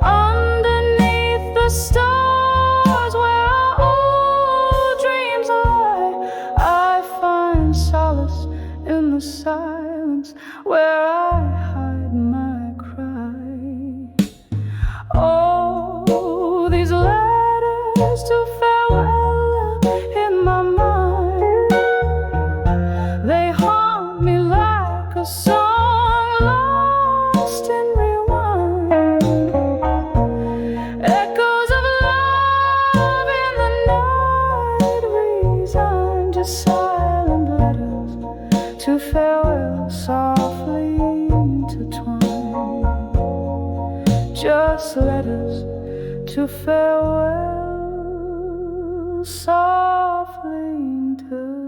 Underneath the stars where our old dreams lie, I find solace in the silence where I hide my cry. Oh, these letters to farewell in my mind, they haunt me like a song lost in rewind, echoes of love in the night resigned, just silent letters to farewell, softly intertwined, just letters to farewell, softly intertwined.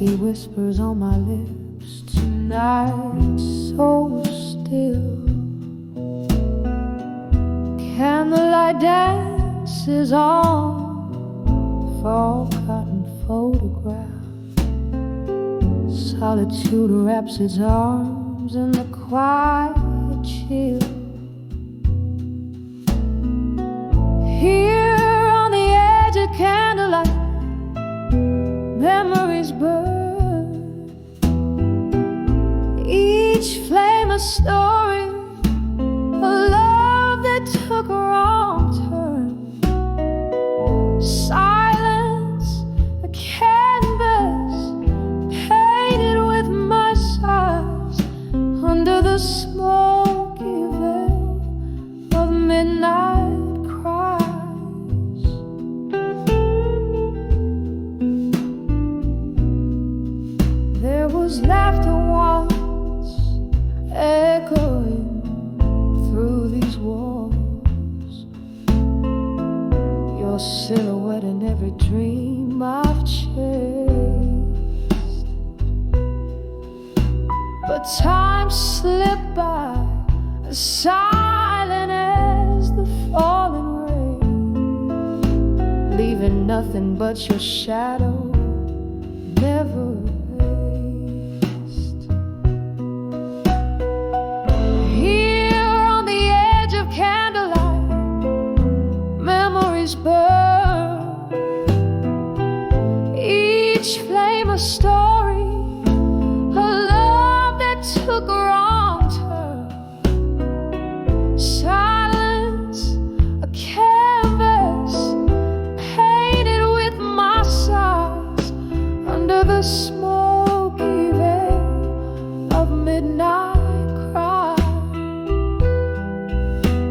smoky whispers on my lips. Tonight, so still. Candlelight dances on fall cotton photograph. Solitude wraps its arms in the quiet chill. Here on the edge of candlelight, memories burn. Each flame a story, a love that took a wrong turn. Silence, a canvas painted with my sighs under the smoky veil of midnight cries. There was laughter once echoing through these walls, your silhouette in every dream I've chased. But time slipped by, as silent as the falling rain, leaving nothing but your shadow, never erased. Here on the edge of candlelight, memories burn. Each flame a story, a love that took a wrong turn. Silence, a canvas painted with my sighs under the smoky veil of midnight cry.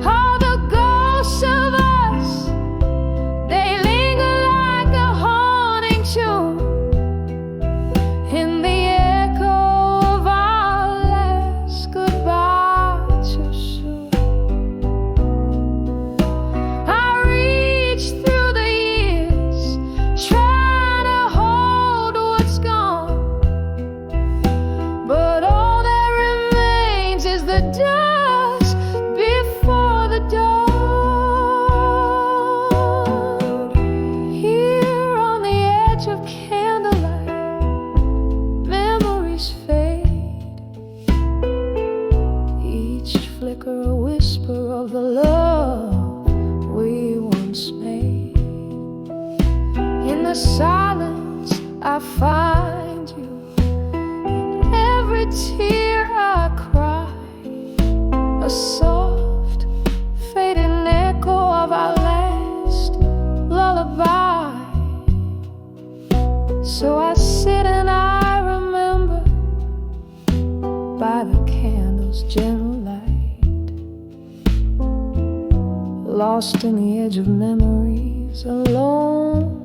All the ghosts of us, they linger like a haunting tune in the echo of our last goodbye too soon. I reach through the years, trying to hold what's gone, but all that remains is the dust before the dawn. Here on the edge of candlelight, memories fade. Each flicker a whisper of the love we once made. In the silence I find you, in every tear I cry, a soft fading echo of our last lullaby. So I sit and I remember by the candle's gentle light, lost in the edge of memories, alone